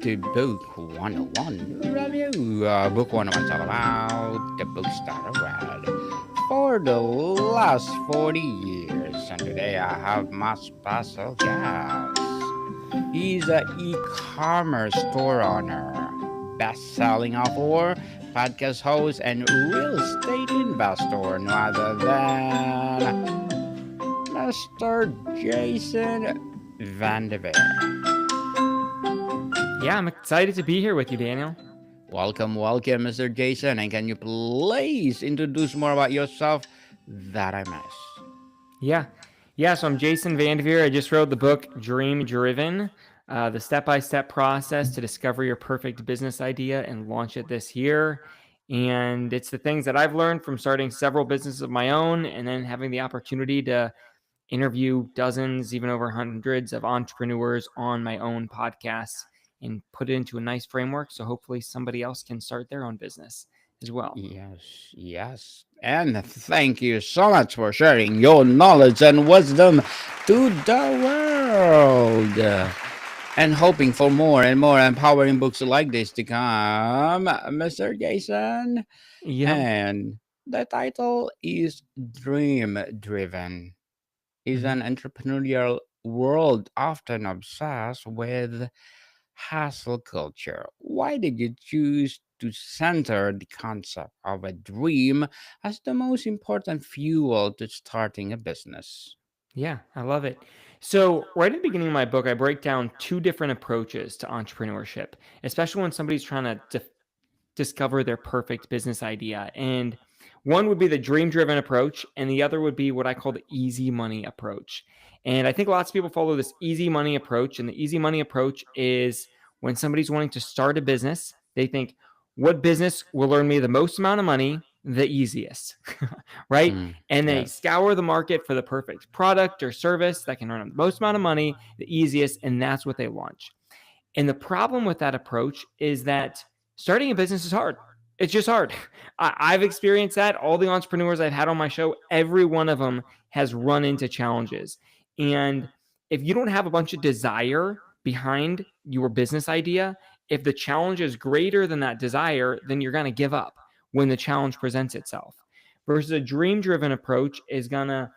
to Book 101 Review. Book 101 is all about the books that I read for the last 40 years. And today I have my special guest. He's an e-commerce store owner, best-selling author, podcast host, and real estate investor, no other than Mr. Jason VanDevere. Yeah, I'm excited to be here with you, Daniel. Welcome, Mr. Jason. And can you please introduce more about yourself that I miss? Yeah. So I'm Jason VanDevere. I just wrote the book Dream Driven, the step-by-step process to discover your perfect business idea and launch it this year. And it's the things that I've learned from starting several businesses of my own and then having the opportunity to interview dozens, even over hundreds of entrepreneurs on my own podcasts and put it into a nice framework so hopefully somebody else can start their own business as well. Yes. And thank you so much for sharing your knowledge and wisdom to the world. And hoping for more and more empowering books like this to come, Mr. Jason. Yep. And the title is Dream Driven. Is Mhm. an entrepreneurial world often obsessed with hustle culture. Why did you choose to center the concept of a dream as the most important fuel to starting a business? Yeah, I love it. So, right at the beginning of my book, I break down two different approaches to entrepreneurship, especially when somebody's trying to discover their perfect business idea. And one would be the dream driven approach, and the other would be what I call the easy money approach. And I think lots of people follow this easy money approach. And the easy money approach is when somebody's wanting to start a business, they think, what business will earn me the most amount of money the easiest? Right? Mm, And they yes. scour the market for the perfect product or service that can earn them the most amount of money, the easiest, and that's what they launch. And the problem with that approach is that starting a business is hard. It's just hard. I've experienced that. All the entrepreneurs I've had on my show, every one of them has run into challenges. And if you don't have a bunch of desire behind your business idea, if the challenge is greater than that desire, then you're going to give up when the challenge presents itself. Versus a dream driven approach is the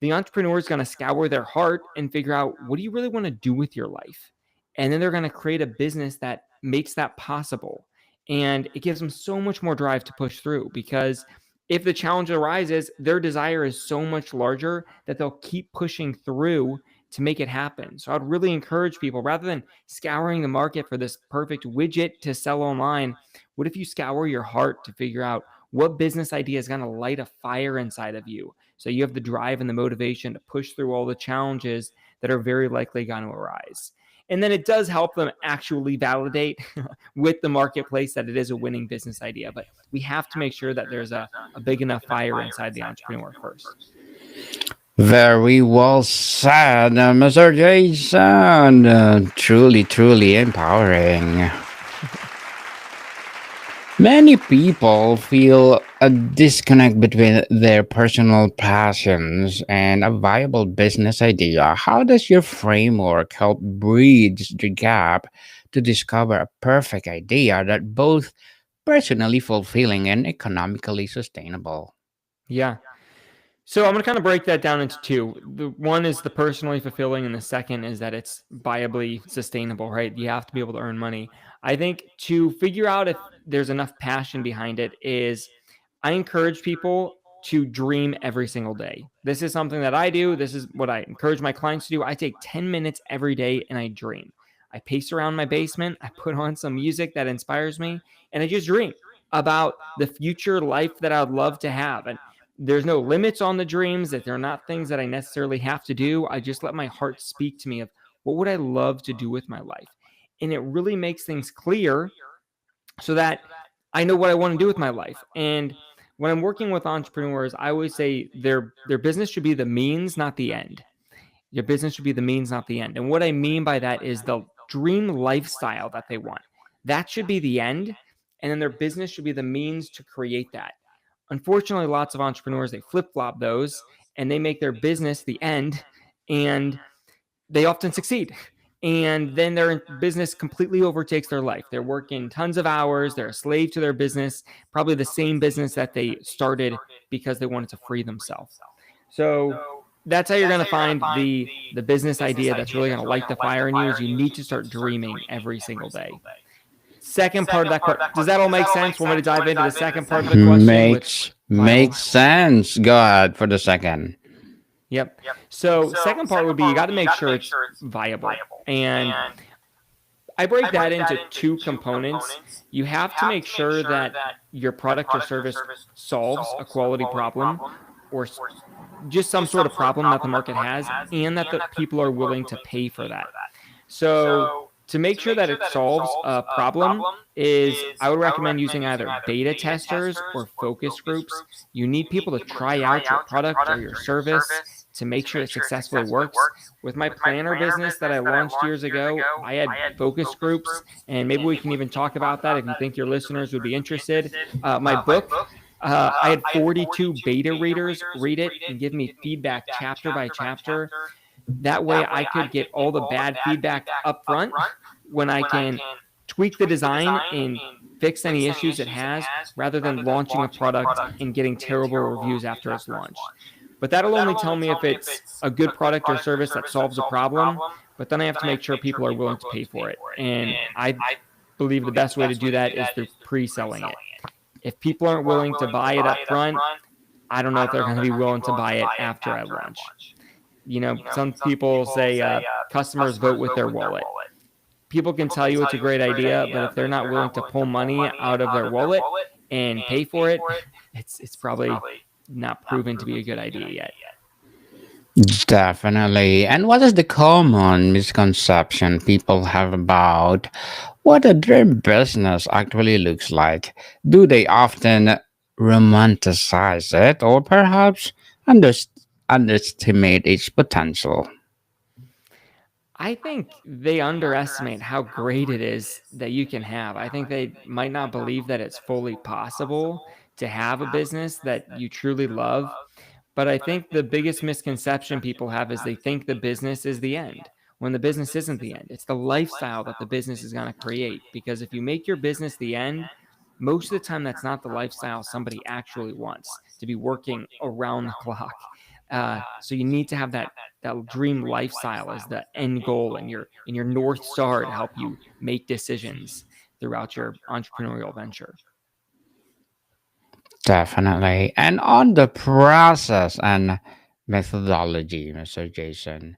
entrepreneur is going to scour their heart and figure out, what do you really want to do with your life? And then they're going to create a business that makes that possible. And it gives them so much more drive to push through, because if the challenge arises, their desire is so much larger that they'll keep pushing through to make it happen. So I'd really encourage people, rather than scouring the market for this perfect widget to sell online, what if you scour your heart to figure out what business idea is going to light a fire inside of you, so you have the drive and the motivation to push through all the challenges that are very likely going to arise. And then it does help them actually validate with the marketplace that it is a winning business idea. But we have to make sure that there's a big enough fire inside the entrepreneur first. Very well said, Mr. Jason. Truly empowering. Many people feel a disconnect between their personal passions and a viable business idea. How does your framework help bridge the gap to discover a perfect idea that both personally fulfilling and economically sustainable? Yeah. So I'm going to kind of break that down into two. The one is the personally fulfilling, and the second is that it's viably sustainable, right? You have to be able to earn money. I think to figure out if there's enough passion behind it is, I encourage people to dream every single day. This is something that I do. This is what I encourage my clients to do. I take 10 minutes every day and I dream. I pace around my basement. I put on some music that inspires me, and I just dream about the future life that I would love to have. And there's no limits on the dreams, that they're not things that I necessarily have to do. I just let my heart speak to me of, what would I love to do with my life? And it really makes things clear so that I know what I want to do with my life. And when I'm working with entrepreneurs, I always say their business should be the means, not the end. Your business should be the means, not the end. And what I mean by that is the dream lifestyle that they want. That should be the end. And then their business should be the means to create that. Unfortunately, lots of entrepreneurs, they flip flop those and they make their business the end, and they often succeed. and then their business completely overtakes their life. They're working tons of hours, they're a slave to their business, probably the same business that they started because they wanted to free themselves. So that's how you're going to find the business idea that's really going to light the fire in you. Is you need to start dreaming every single day. Second part of that question, does that all make sense? Want me to dive into the second part of the question with Makes viable? sense. Go ahead for the second. Yep. So second part would be you got to make sure it's viable. And I break that into two components. You have to make sure that your product or service solves a quality problem or just some sort of problem that the market has, and that the people are willing to pay for that. So to make sure that it solves a problem is I would recommend using either beta testers or focus groups. You need people to try out your product or your service to make sure it successfully works. With my planner business that I launched years ago, I had focus groups, and maybe we can even talk about that if you think your listeners would be interested. My book, I had 42 beta readers read it and give me feedback chapter by chapter. That way I could get all the bad feedback up front when I can tweak the design and fix any issues it has, rather than launching a product and getting terrible reviews after it's launched. But that'll only tell me if it's a good product or service that solves a problem, but then I have to make sure people are willing to pay for it. And I believe the best way to do that is through pre-selling it. If people aren't willing to buy it up front, I don't know if they're going to be willing to buy it after I launch. Some people say customers vote with their wallet. People can tell you it's a great idea, but if they're not willing to pull money out of their wallet and pay for it, it's probably not proven to be a good idea yet. Definitely. And what is the common misconception people have about what a dream business actually looks like? Do they often romanticize it or perhaps under- underestimate its potential? I think they underestimate how great it is that you can have. I think they might not believe that it's fully possible to have a business that you truly love. But I think the biggest misconception people have is they think the business is the end, when the business isn't the end. It's the lifestyle that the business is going to create. Because if you make your business the end, most of the time that's not the lifestyle somebody actually wants, to be working around the clock. So you need to have that dream lifestyle as the end goal and your north star to help you make decisions throughout your entrepreneurial venture. Definitely. And on the process and methodology, Mr. Jason,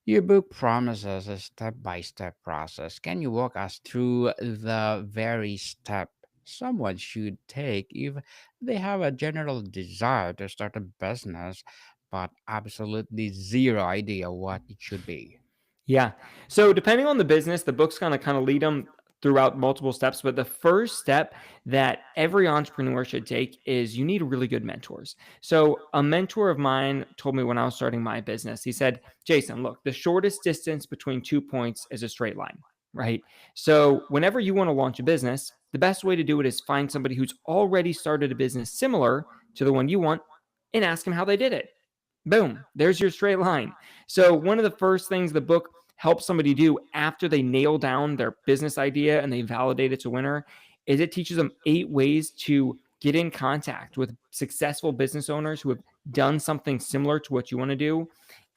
your book promises a step by step process. Can you walk us through the very step someone should take if they have a general desire to start a business but absolutely zero idea what it should be? Yeah. So depending on the business, the book's going to kind of lead them throughout multiple steps. But the first step that every entrepreneur should take is you need really good mentors. So a mentor of mine told me when I was starting my business, he said, Jason, look, the shortest distance between 2 points is a straight line, right? So whenever you want to launch a business, the best way to do it is find somebody who's already started a business similar to the one you want and ask them how they did it. Boom, there's your straight line. So one of the first things the book helps somebody do after they nail down their business idea and they validate it's a winner is it teaches them 8 ways to get in contact with successful business owners who have done something similar to what you want to do.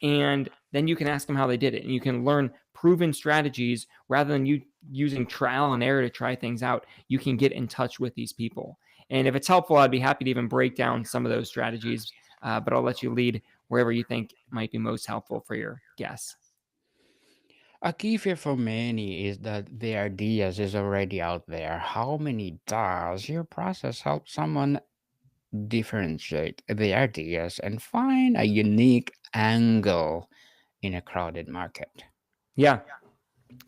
And then you can ask them how they did it. And you can learn proven strategies rather than you using trial and error to try things out. You can get in touch with these people. And if it's helpful, I'd be happy to even break down some of those strategies, but I'll let you lead wherever you think might be most helpful for your guests. A key fear for many is that the ideas is already out there. How many does your process help someone differentiate the ideas and find a unique angle in a crowded market? Yeah.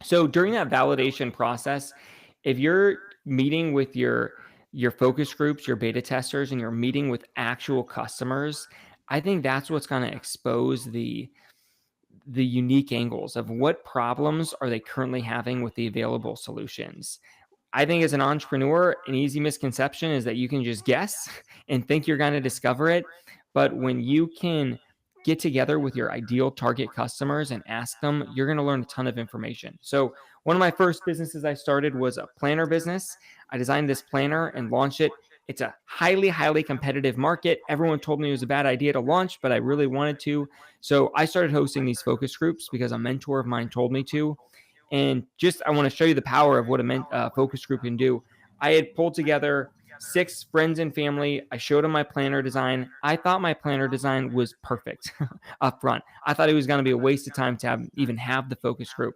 So during that validation process, if you're meeting with your focus groups, your beta testers, and you're meeting with actual customers, I think that's what's going to expose the unique angles of what problems are they currently having with the available solutions. I think as an entrepreneur, an easy misconception is that you can just guess and think you're going to discover it. But when you can get together with your ideal target customers and ask them, you're going to learn a ton of information. So, one of my first businesses I started was a planner business. I designed this planner and launched it. It's a highly, highly competitive market. Everyone told me it was a bad idea to launch, but I really wanted to. So I started hosting these focus groups because a mentor of mine told me to. And just, I want to show you the power of what a focus group can do. I had pulled together 6 friends and family. I showed them my planner design. I thought my planner design was perfect up front. I thought it was going to be a waste of time to even have the focus group.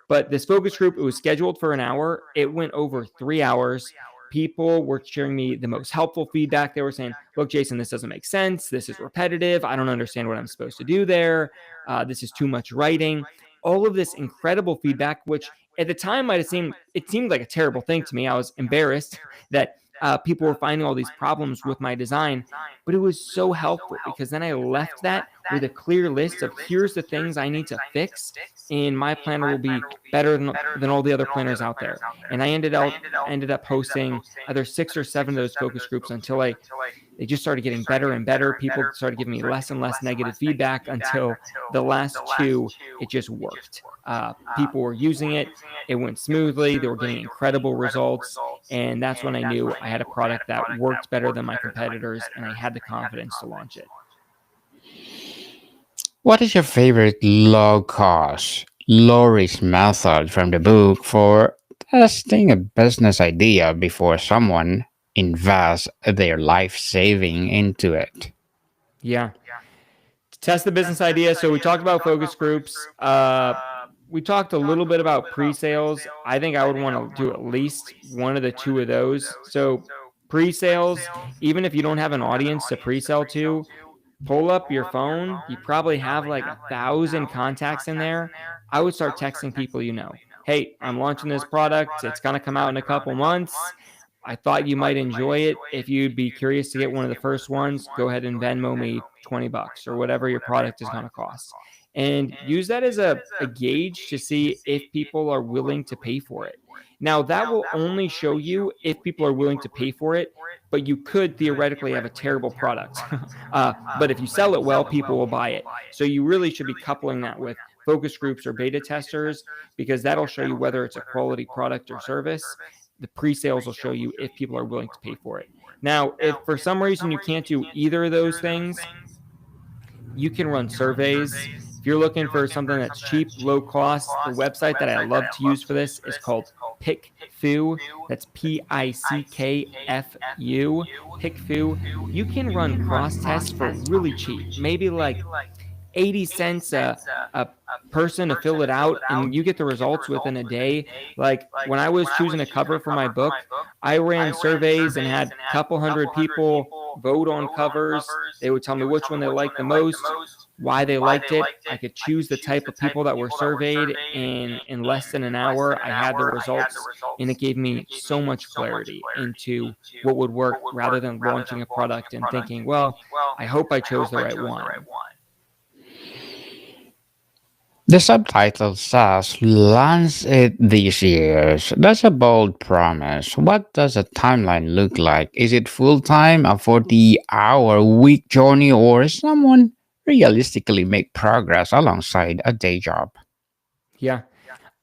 But this focus group, it was scheduled for an hour. It went over 3 hours. People were sharing me the most helpful feedback. They were saying, look, Jason, this doesn't make sense. This is repetitive. I don't understand what I'm supposed to do there. This is too much writing. All of this incredible feedback, which at the time might have seemed, it seemed like a terrible thing to me. I was embarrassed that people were finding all these problems with my design, but it was so helpful because then I left that with a clear list of here's the things I need to fix, and my planner will be better than all the other planners out there. And I ended up hosting either 6 or 7 of those focus groups until they just started getting better and better. People started giving me less and less negative feedback until the last 2, it just worked. People were using it. It went smoothly. They were getting incredible results. And that's when I knew I had a product that worked better than my competitors, and I had the confidence to launch it. What is your favorite low cost, low risk method from the book for testing a business idea before someone invests their life saving into it? Yeah. To test the business idea. So we talked about focus groups. We talked a little bit about pre-sales. I think I would want to do at least one of the 2 of those. So pre-sales, even if you don't have an audience to pre-sell to, pull up your phone. You probably have like 1,000 contacts in there. I would start texting people you know. Hey, I'm launching this product. It's going to come out in a couple months. I thought you might enjoy it. If you'd be curious to get one of the first ones, go ahead and Venmo me $20 or whatever your product is going to cost. And use that as a gauge to see if people are willing to pay for it. Now, that will only show you if people are willing to pay for it, but you could theoretically have a terrible product. But if you sell it well, people will buy it. So you really should be coupling that with focus groups or beta testers because that'll show you whether it's a quality product or service. The pre-sales will show you if people are willing to pay for it. Now, if for some reason you can't do either of those things, you can run surveys. If you're looking for something that's cheap, low cost, the website that I love to use for this is called PickFu. That's PickFu. PickFu. You can run cross tests for really cheap, maybe like 80 cents a person to fill it out, and you get the results within a day. Like when I was choosing a cover for my book, I ran surveys and had a couple hundred people vote on covers. They would tell me which one they liked the most, why they liked it. I could choose the type of people that were surveyed, and in less than an hour I had the results, and it gave me so much clarity into what would work rather than launching a product and thinking, well, I hope I chose the right one. The subtitle says launch it this year. That's a bold promise. What does a timeline look like? Is it full time, a 40-hour week journey, or someone realistically make progress alongside a day job? Yeah.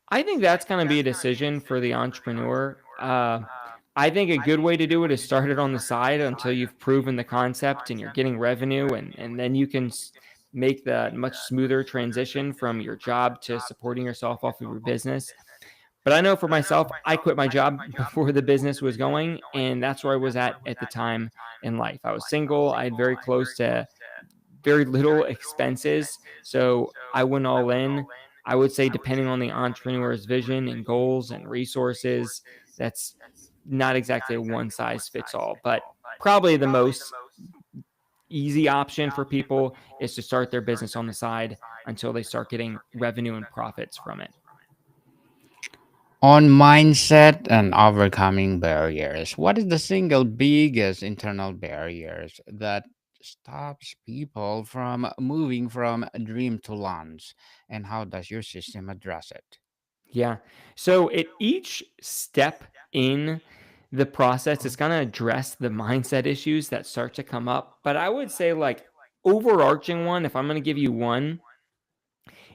I think that's going to be a decision for the entrepreneur. I think a good way to do it is start it on the side until you've proven the concept and you're getting revenue, and then you can make the much smoother transition from your job to supporting yourself off of your business. But I know for myself, I quit my job before the business was going, and that's where I was at the time in life. I was single. I had very close to very little expenses. So I went all in. I would say, depending on the entrepreneur's vision and goals and resources, that's not exactly a one size fits all, but probably the most easy option for people is to start their business on the side until they start getting revenue and profits from it. On mindset and overcoming barriers, what is the single biggest internal barriers that stops people from moving from dream to launch? And how does your system address it? Yeah. So at each step in the process, it's going to address the mindset issues that start to come up. But I would say, like, overarching one, if I'm going to give you one,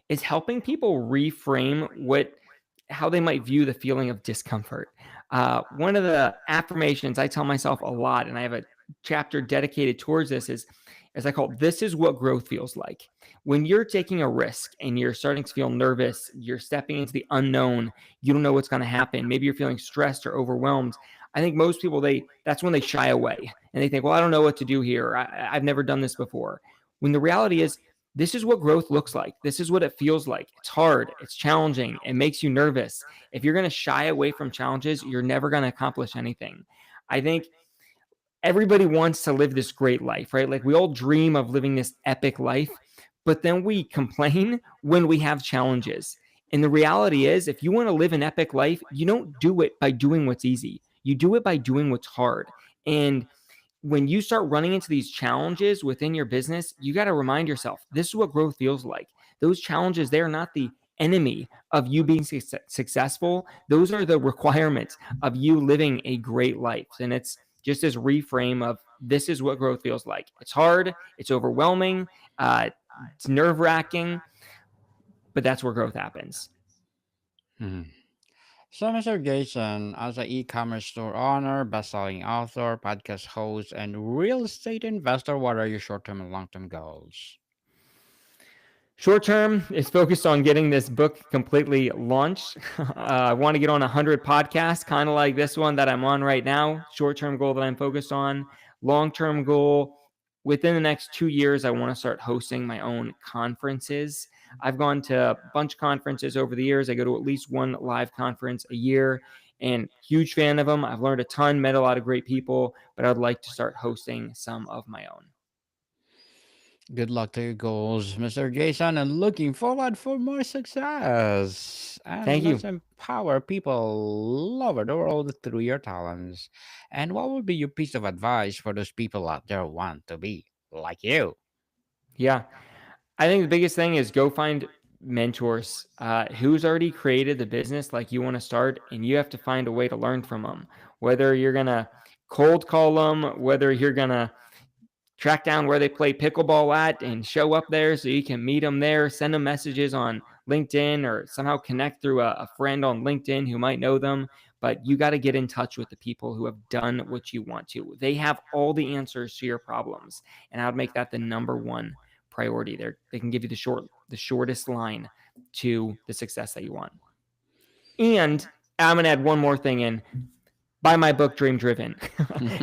is helping people reframe how they might view the feeling of discomfort. One of the affirmations I tell myself a lot, and I have a chapter dedicated towards this, is as I call it, this is what growth feels like. When you're taking a risk and you're starting to feel nervous, you're stepping into the unknown, you don't know what's going to happen. Maybe you're feeling stressed or overwhelmed. I think most people, that's when they shy away and they think, well, I don't know what to do here. I've never done this before. When the reality is, this is what growth looks like. This is what it feels like. It's hard. It's challenging. It makes you nervous. If you're going to shy away from challenges, you're never going to accomplish anything. I think everybody wants to live this great life, right? Like we all dream of living this epic life, but then we complain when we have challenges. And the reality is, if you want to live an epic life, you don't do it by doing what's easy. You do it by doing what's hard. And when you start running into these challenges within your business, you got to remind yourself, this is what growth feels like. Those challenges, they're not the enemy of you being successful. Those are the requirements of you living a great life. And it's just this reframe of this is what growth feels like. It's hard. It's overwhelming. It's nerve-wracking, but that's where growth happens. Mhm. So, Mr. Jason, as an e-commerce store owner, best-selling author, podcast host, and real estate investor, what are your short-term and long-term goals? Short term is focused on getting this book completely launched. I want to get on 100 podcasts, kind of like this one that I'm on right now. Short term goal that I'm focused on. Long term goal, within the next 2 years, I want to start hosting my own conferences. I've gone to a bunch of conferences over the years. I go to at least one live conference a year, and huge fan of them. I've learned a ton, met a lot of great people, but I'd like to start hosting some of my own. Good luck to your goals, Mr. Jason, and looking forward for more success. And Thank let's you. empower people all over the world through your talents. And what would be your piece of advice for those people out there who want to be like you? Yeah. I think the biggest thing is go find mentors who's already created the business like you want to start, and you have to find a way to learn from them. Whether you're going to cold call them, whether you're going to track down where they play pickleball at and show up there so you can meet them there, send them messages on LinkedIn or somehow connect through a friend on LinkedIn who might know them. But you got to get in touch with the people who have done what you want to. They have all the answers to your problems. And I would make that the number one priority. They can give you the shortest line to the success that you want. And I'm going to add one more thing in. Buy my book, Dream Driven.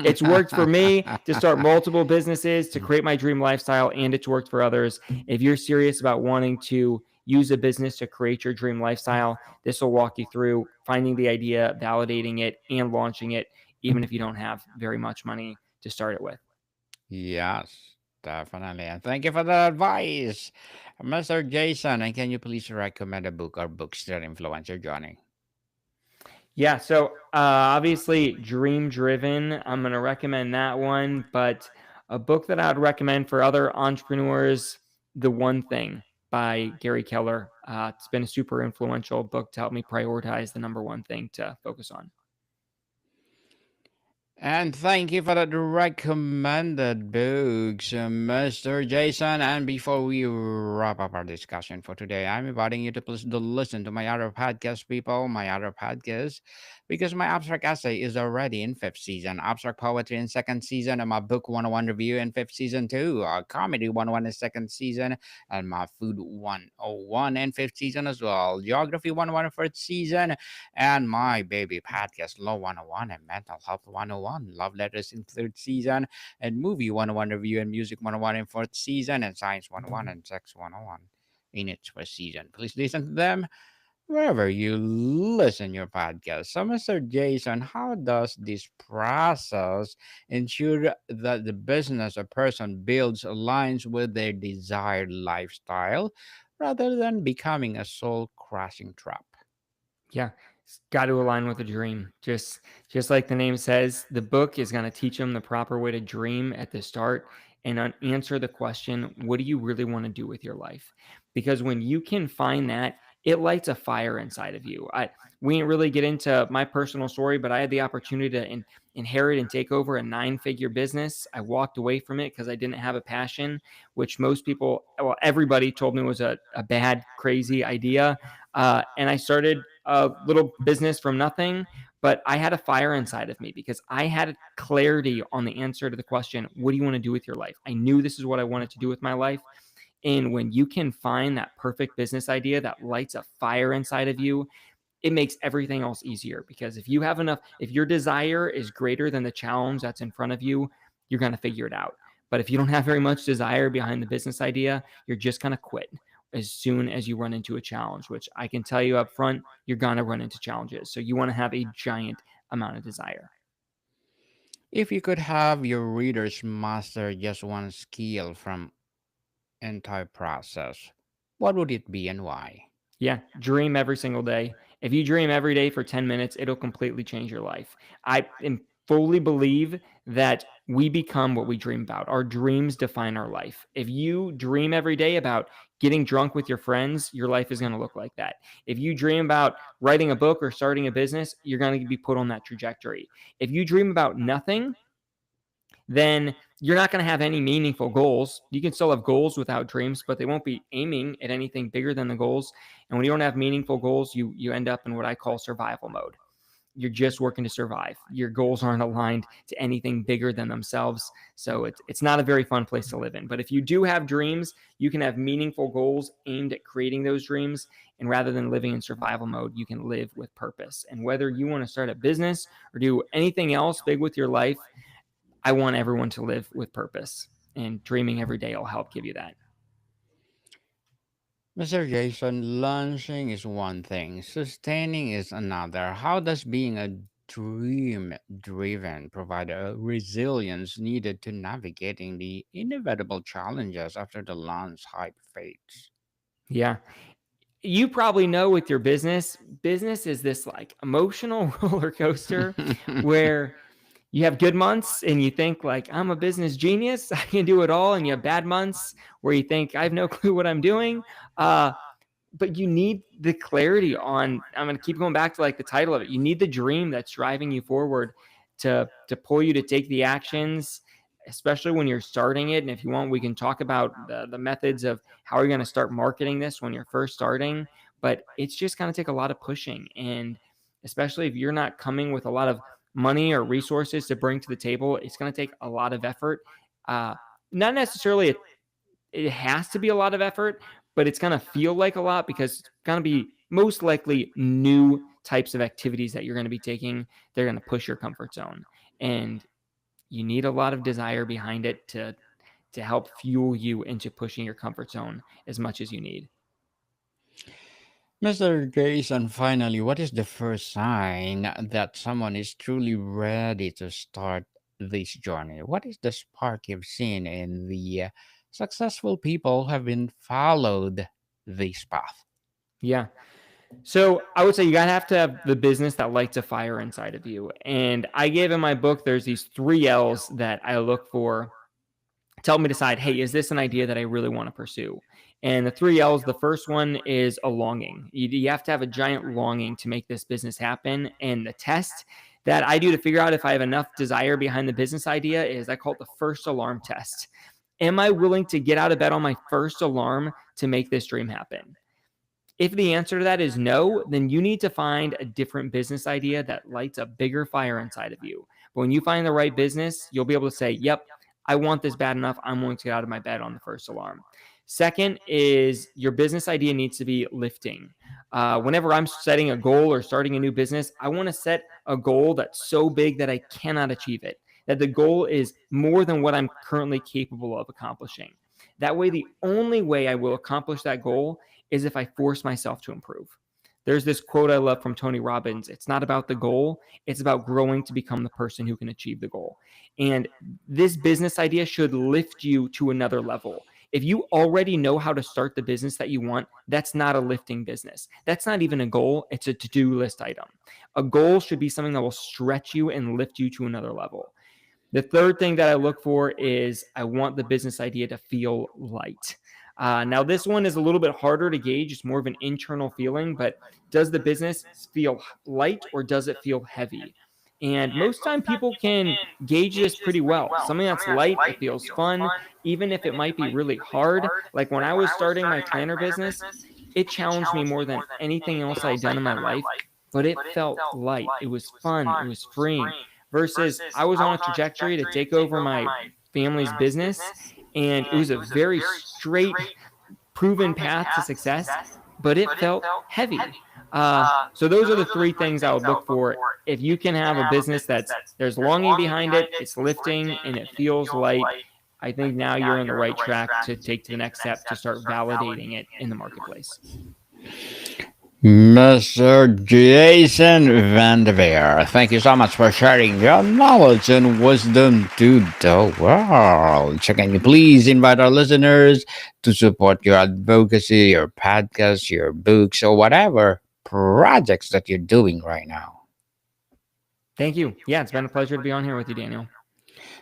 It's worked for me to start multiple businesses, to create my dream lifestyle, and it's worked for others. If you're serious about wanting to use a business to create your dream lifestyle, this will walk you through finding the idea, validating it, and launching it, even if you don't have very much money to start it with. Yes, definitely. And thank you for the advice, Mr. Jason. And can you please recommend a book or books that influence your journey? Yeah, so obviously, Dream Driven, I'm going to recommend that one. But a book that I'd recommend for other entrepreneurs, The One Thing by Gary Keller. It's been a super influential book to help me prioritize the number one thing to focus on. And thank you for that recommended books, Mr. Jason. And before we wrap up our discussion for today, I'm inviting you to please to listen to my other podcast, people, my other podcast, because my abstract essay is already in fifth season, abstract poetry in second season, and my book 101 review in fifth season too, comedy 101 in second season, and my food 101 in fifth season as well, geography 101 in first season, and my baby podcast Law 101 and Mental Health 101, Love Letters in third season, and Movie 101 Review and Music 101 in fourth season, and Science 101 and Sex 101 in its first season. Please listen to them wherever you listen your podcast. So, Mr. Jason, how does this process ensure that the business a person builds aligns with their desired lifestyle rather than becoming a soul crushing trap? Yeah, it's got to align with a dream. Just like the name says, the book is going to teach them the proper way to dream at the start and answer the question, what do you really want to do with your life? Because when you can find that it lights a fire inside of you. We didn't really get into my personal story, but I had the opportunity to inherit and take over a 9-figure business. I walked away from it because I didn't have a passion, which most people, well, everybody told me was a bad, crazy idea. And I started a little business from nothing, but I had a fire inside of me because I had clarity on the answer to the question, what do you want to do with your life? I knew this is what I wanted to do with my life. And when you can find that perfect business idea that lights a fire inside of you, it makes everything else easier. Because if you have enough, if your desire is greater than the challenge that's in front of you, you're going to figure it out. But if you don't have very much desire behind the business idea, you're just going to quit as soon as you run into a challenge, which I can tell you up front, you're going to run into challenges. So you want to have a giant amount of desire. If you could have your readers master just one skill from entire process, what would it be and why? Yeah, dream every single day. If you dream every day for 10 minutes, it'll completely change your life. Fully believe that we become what we dream about. Our dreams define our life. If you dream every day about getting drunk with your friends, your life is going to look like that. If you dream about writing a book or starting a business, you're going to be put on that trajectory. If you dream about nothing, then you're not going to have any meaningful goals. You can still have goals without dreams, but they won't be aiming at anything bigger than the goals. And when you don't have meaningful goals, you end up in what I call survival mode. You're just working to survive. Your goals aren't aligned to anything bigger than themselves. So it's not a very fun place to live in. But if you do have dreams, you can have meaningful goals aimed at creating those dreams. And rather than living in survival mode, you can live with purpose. And whether you want to start a business or do anything else big with your life, I want everyone to live with purpose, and dreaming every day will help give you that. Mr. Jason, launching is one thing, sustaining is another. How does being a dream driven provide a resilience needed to navigating the inevitable challenges after the launch hype fades? Yeah. You probably know with your business is this like emotional roller coaster where you have good months and you think like I'm a business genius, I can do it all, and you have bad months where you think I have no clue what I'm doing. Uh, but you need the clarity on, I'm going to keep going back to like the title of it. You need the dream that's driving you forward to pull you to take the actions, especially when you're starting it. And if you want, we can talk about the methods of how you're going to start marketing this when you're first starting. But it's just going to take a lot of pushing. And especially if you're not coming with a lot of money or resources to bring to the table, it's going to take a lot of effort. Uh, Not necessarily it has to be a lot of effort, but it's going to feel like a lot because it's going to be most likely new types of activities that you're going to be taking. They're going to push your comfort zone, and you need a lot of desire behind it to help fuel you into pushing your comfort zone as much as you need. Mr. Jason, finally, what is the first sign that someone is truly ready to start this journey? What is the spark you've seen in the successful people who have been followed this path? Yeah. So I would say you gotta have to have the business that lights a fire inside of you. And I gave in my book, there's these 3 L's that I look for to help me decide, hey, is this an idea that I really want to pursue? And the 3 L's, the first one is a longing. You have to have a giant longing to make this business happen. And the test that I do to figure out if I have enough desire behind the business idea is I call it the first alarm test. Am I willing to get out of bed on my first alarm to make this dream happen? If the answer to that is no, then you need to find a different business idea that lights a bigger fire inside of you. But when you find the right business, you'll be able to say, yep, I want this bad enough. I'm willing to get out of my bed on the first alarm. Second is your business idea needs to be lifting. Whenever I'm setting a goal or starting a new business, I want to set a goal that's so big that I cannot achieve it, that the goal is more than what I'm currently capable of accomplishing. That way, the only way I will accomplish that goal is if I force myself to improve. There's this quote I love from Tony Robbins. It's not about the goal, it's about growing to become the person who can achieve the goal. And this business idea should lift you to another level. If you already know how to start the business that you want, that's not a lifting business. That's not even a goal, it's a to-do list item. A goal should be something that will stretch you and lift you to another level. The third thing that I look for is I want the business idea to feel light. Now, this one is a little bit harder to gauge. It's more of an internal feeling, but does the business feel light or does it feel heavy? And most time people can gauge this pretty well. Something that's light, it feels fun, even if it might be really hard. Like when I was starting my planner business, it challenged me more than anything else I'd done in my life, but it felt light. It was fun. It was freeing. Versus I was on a trajectory to take over my family's business, and it was a very straight, proven path to success, but it felt heavy. So those are the three things I would look for. If you can have a business that's there's longing behind it, it's lifting, and it feels light, I think now you're on the right track to take to the next step to start validating it in the marketplace. Mr. Jason VanDevere, thank you so much for sharing your knowledge and wisdom to the world. So can you please invite our listeners to support your advocacy, your podcast, your books, or whatever projects that you're doing right now? Thank you. Yeah, it's been a pleasure to be on here with you, Daniel.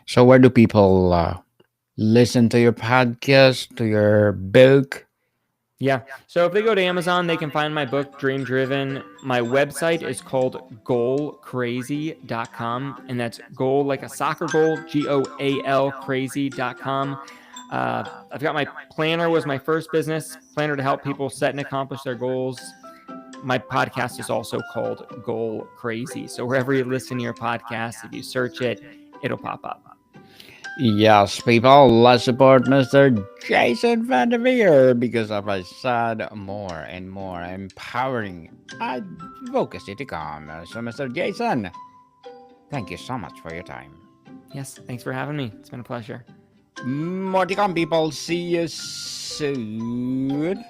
So where do people listen to your podcast, to your book? Yeah. So if they go to Amazon, they can find my book, Dream Driven. My website is called goalcrazy.com. And that's goal like a soccer goal, GOAL crazy.com. I've got my planner was my first business, planner to help people set and accomplish their goals. My podcast is also called Goal Crazy. So wherever you listen to your podcast, if you search it, it'll pop up. Yes, people, let's support Mr. Jason VanDevere because of I said more and more empowering advocacy to come. So, Mr. Jason, thank you so much for your time. Yes, thanks for having me. It's been a pleasure. More to come, people. See you soon.